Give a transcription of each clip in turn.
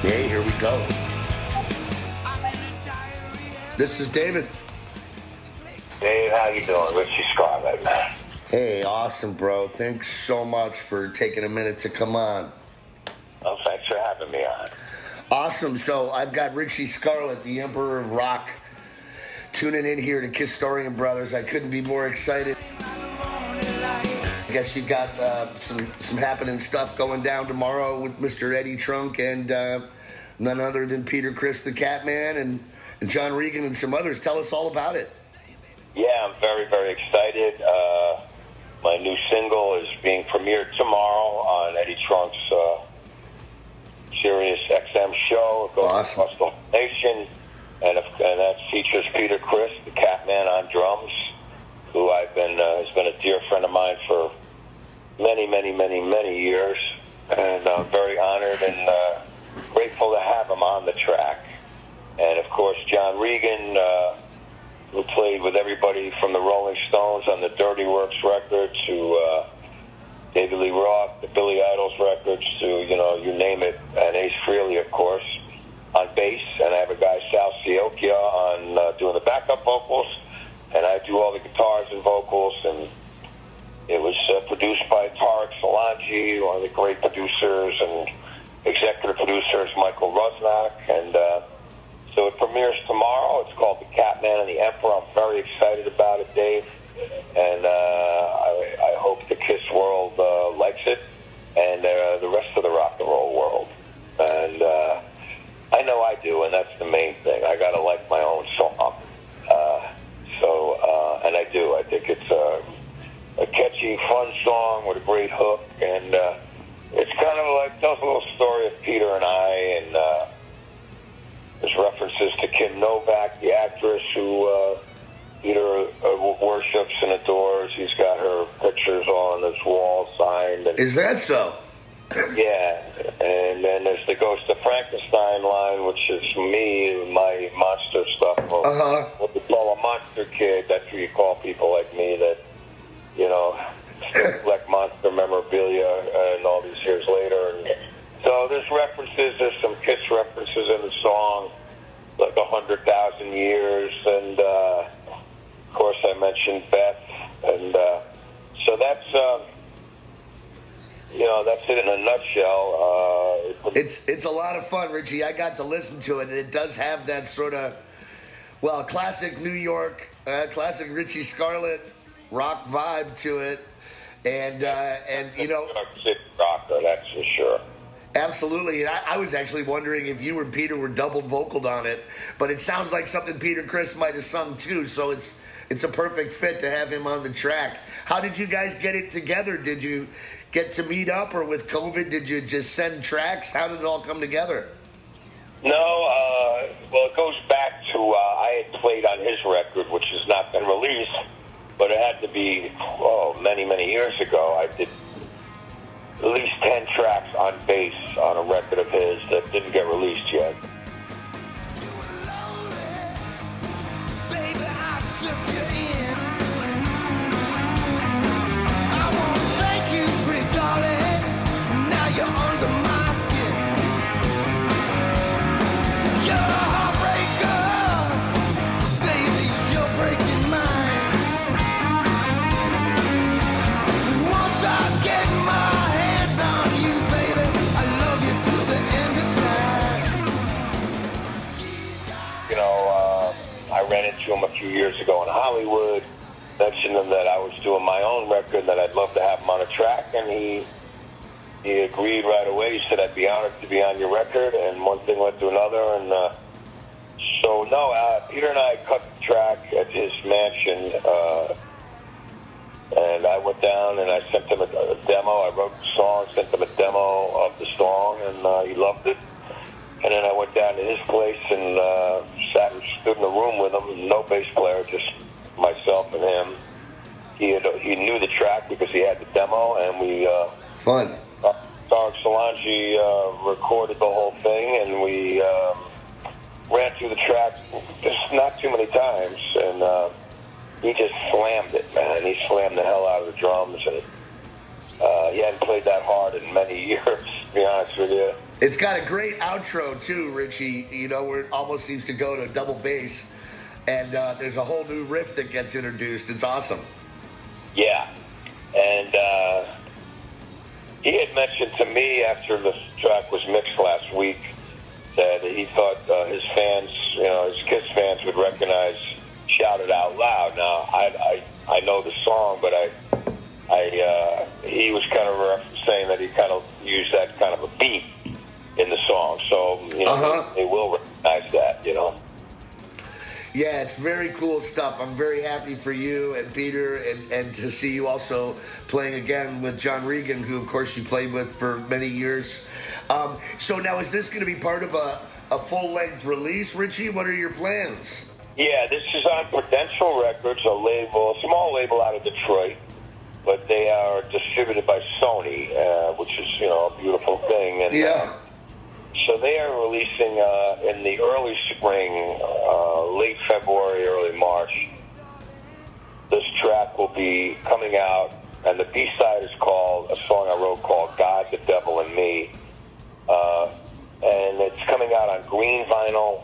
Hey, here we go. This is David. Dave, how you doing? Richie Scarlet, man. Hey, awesome, bro. Thanks so much for taking a minute to come on. Oh, thanks for having me on. Awesome. So I've got Richie Scarlet, the Emperor of Rock, tuning in here to Kisstorian Brothers. I couldn't be more excited. I guess you got some happening stuff going down tomorrow with Mr. Eddie Trunk and none other than Peter Criss, the CATMAN, and John Regan and some others. Tell us all about it. Yeah, I'm very, very excited. My new single is being premiered tomorrow on Eddie Trunk's Sirius XM show. It goes across the nation, and that features Peter Criss, the CATMAN, on drums, who has been a dear friend of mine for many years, and I'm very honored and grateful to have him on the track. And of course, John Regan, who played with everybody from the Rolling Stones on the Dirty Works record to David Lee Roth, the Billy Idol's records to, you name it, and Ace Frehley, of course, on bass. And I have a guy, Sal Ciocchia, on doing the backup vocals, and I do all the guitars and vocals. And it was produced by Tarek Solangi, one of the great producers, and executive producers, Michael Rusnak. And so it premieres tomorrow. It's called The CATMAN and the Emperor. I'm very excited about it, Dave. And I hope the Kiss world likes it, and the rest of the rock and roll world. And I know I do, and that's the main thing. I got to like my own song. And I do. I think it's a catchy, fun song with a great hook. And it's kind of like, tells a little story of Peter and I, and there's references to Kim Novak, the actress who Peter worships and adores. He's got her pictures on his wall signed. And, is that so? Yeah. And then there's the Ghost of Frankenstein line, which is me and my monster stuff. What we call a monster kid. That's what you call people like me that, collect monster memorabilia and all these years later. And so there's references. There's some Kiss references in the song, like 100,000 years. And, of course, I mentioned Beth. And so that's it in a nutshell. It's a lot of fun, Richie. I got to listen to it, and it does have that sort of, classic New York, classic Richie Scarlet rock vibe to it. And rocker, that's for sure. Absolutely. And I was actually wondering if you and Peter were double vocaled on it, but it sounds like something Peter Criss might have sung too, so it's a perfect fit to have him on the track. How did you guys get it together? Did you get to meet up, or with COVID, did you just send tracks? How did it all come together? No, it goes back to I had played on his record, which has not been released, but it had to be, many years ago. I did at least 10 tracks on bass on a record of his that didn't get released yet. I ran into him a few years ago in Hollywood, mentioned him that I was doing my own record, that I'd love to have him on a track, and he agreed right away. He said, I'd be honored to be on your record, and one thing led to another, and Peter and I cut the track at his mansion, and I went down and I sent him a demo. I wrote the song, sent him a demo of the song, and he loved it. And then I went down to his place and sat and stood in the room with him. No bass player, just myself and him. He knew the track because he had the demo, and we fun. Tarek Solangi recorded the whole thing, and we ran through the track just not too many times, and he just slammed it, man. He slammed the hell out of the drums, and he hadn't played that hard in many years, to be honest with you. It's got a great outro too, Richie. You know, where it almost seems to go to double bass, and there's a whole new riff that gets introduced. It's awesome. Yeah, and he had mentioned to me after the track was mixed last week that he thought his fans, you know, his Kiss fans would recognize "Shout It Out Loud." Now, I know the song, but he was kind of saying that he kind of used that kind of a beat in the song, so you know they will recognize that, you know. Yeah, it's very cool stuff. I'm very happy for you and Peter, and to see you also playing again with John Regan, who of course you played with for many years. So now, is this going to be part of a full-length release, Richie? What are your plans? Yeah, this is on Prudential Records, a small label out of Detroit, but they are distributed by Sony, which is, you know, a beautiful thing. And, yeah. So they are releasing in the early spring, late February, early March. This track will be coming out, and the B-side is called, a song I wrote called God, the Devil, and Me. And it's coming out on green vinyl.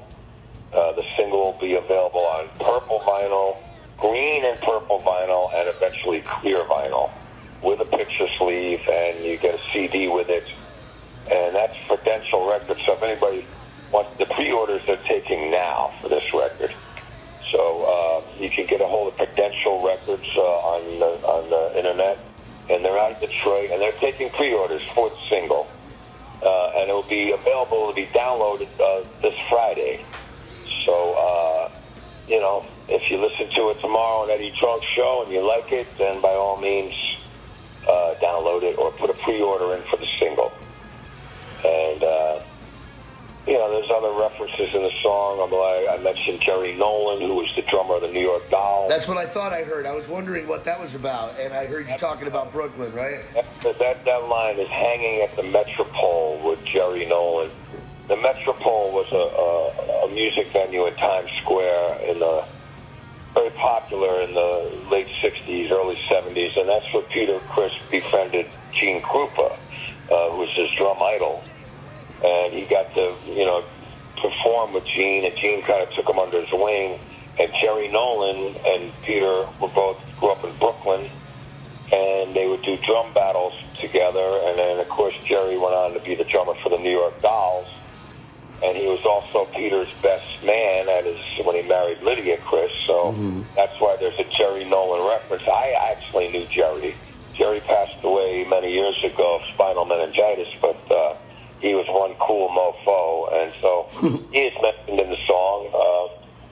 The single will be available on purple vinyl, green and purple vinyl, and eventually clear vinyl with a picture sleeve, and you get a CD with it. And that's Prudential Records. So if anybody wants the pre-orders, they're taking now for this record. So you can get a hold of Prudential Records on the internet, and they're out of Detroit, and they're taking pre-orders for the single. And it will be available to be downloaded this Friday. So, you know, if you listen to it tomorrow on Eddie Trunk's show and you like it, then by all means download it or put a pre-order in for the single. And, you know, there's other references in the song. I mentioned Jerry Nolan, who was the drummer of the New York Dolls. That's what I thought I heard. I was wondering what that was about, and I heard you talking about Brooklyn, right? That line is hanging at the Metropole with Jerry Nolan. The Metropole was a music venue in Times Square, very popular in the late 60s, early 70s, and that's where Peter Criss befriended Gene Krupa, who was his drum idol. And he got to, you know, perform with Gene, and Gene kind of took him under his wing. And Jerry Nolan and Peter grew up in Brooklyn, and they would do drum battles together. And then, of course, Jerry went on to be the drummer for the New York Dolls, and he was also Peter's best man when he married Lydia Criss. So that's why there's a Jerry Nolan reference. I actually knew Jerry. Jerry passed away many years ago of spinal meningitis, but he was one cool mofo, and so he is mentioned in the song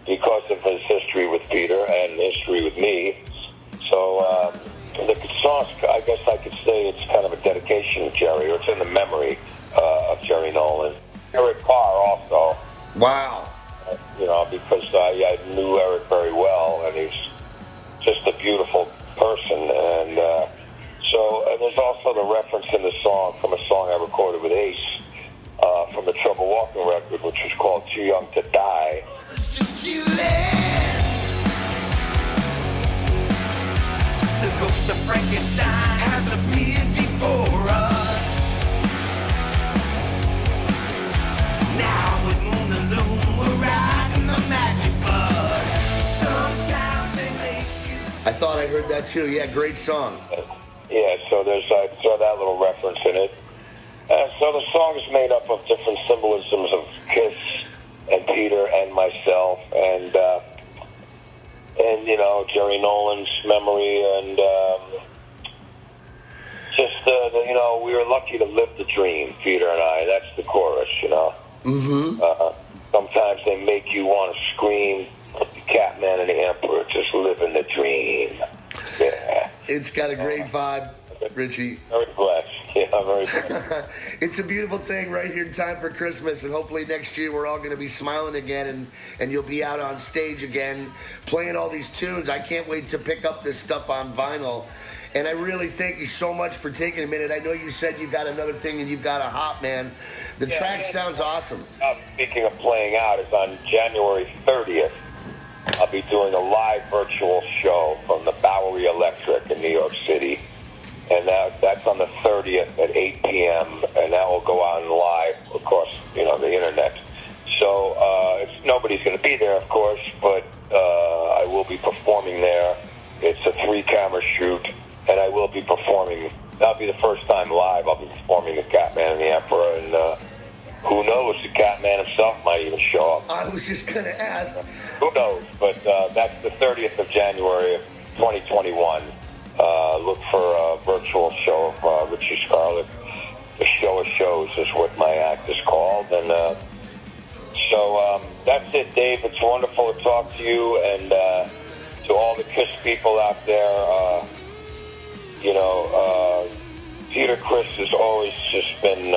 because of his history with Peter and history with me. So the song, I guess I could say it's kind of a dedication to Jerry, or it's in the memory of Jerry Nolan. Eric Carr also. Wow. You know, because I knew Eric very well, and he's just a beautiful person. And so there's also the reference in the song from a song I recorded with Ace from the Trouble Walking record, which was called Too Young to Die. It's just chillin'. The ghost of Frankenstein has appeared before us. Now with Moon and Loom, we're riding the magic bus. Sometimes it makes you... I thought I heard that too. Yeah, great song. Yeah, so I saw that little reference in it. So the song is made up of different symbolisms of Kiss and Peter and myself, and you know, Jerry Nolan's memory, and just you know, we were lucky to live the dream, Peter and I. That's the chorus, you know. Sometimes they make you want to scream, Catman and the Emperor, just living the dream. Yeah. It's got a great vibe, Richie. Very blessed. Yeah, very blessed. It's a beautiful thing right here in time for Christmas, and hopefully next year we're all going to be smiling again, and you'll be out on stage again playing all these tunes. I can't wait to pick up this stuff on vinyl, and I really thank you so much for taking a minute. I know you said you got another thing and you've got a hot, man. The track sounds awesome. Speaking of playing out, it's on January 30th. I'll be doing a live virtual show from the Bowery Electric in New York City. And that's on the 30th at 8 p.m., and that will go on live of course, you know, the internet. So nobody's going to be there, of course, but I will be performing there. It's a 3-camera shoot, and I will be performing. That'll be the first time live I'll be performing the Catman and the Emperor, and who knows, the Catman himself might even show up. I was just going to ask. Who knows, but that's the 30th of January of 2021. Look for a virtual show of Richie Scarlet. The Show of Shows is what my act is called, and so that's it, Dave. It's wonderful to talk to you, and to all the KISS people out there. You know, Peter Criss has always just been, you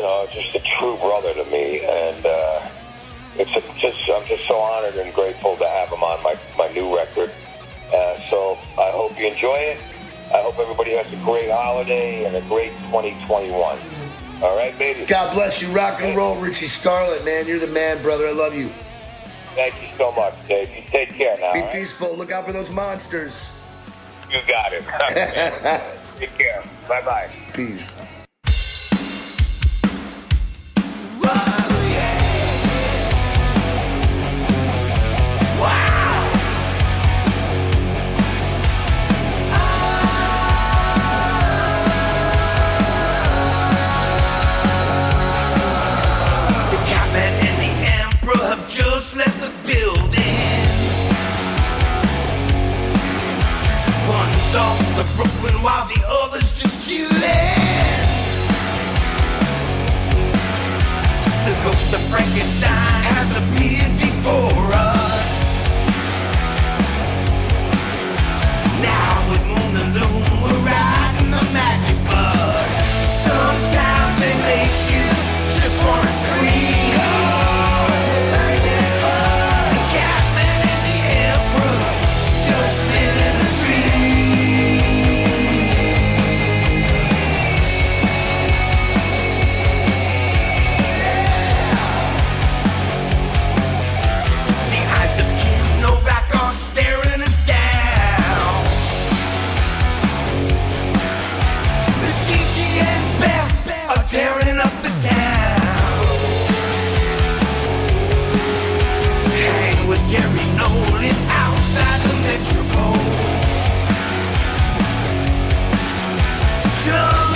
know, just a true brother to me, and I'm just so honored and grateful to have him on my new record. So I hope you enjoy it. I hope everybody has a great holiday and a great 2021. All right, baby? God bless you. Rock and roll, Richie Scarlet, man. You're the man, brother. I love you. Thank you so much, Dave. You take care now. Be peaceful. Look out for those monsters. You got it. Take care. Bye-bye. Peace. Just left the building. One's off to Brooklyn while the other's just chillin'. The ghost of Frankenstein has appeared before us. Now with moon and loom we're riding the magic bus. Sometimes it makes you just wanna scream. Staring us down. Miss Gigi and Beth are tearing up the town. Hang with Jerry Nolan outside the Metropole. John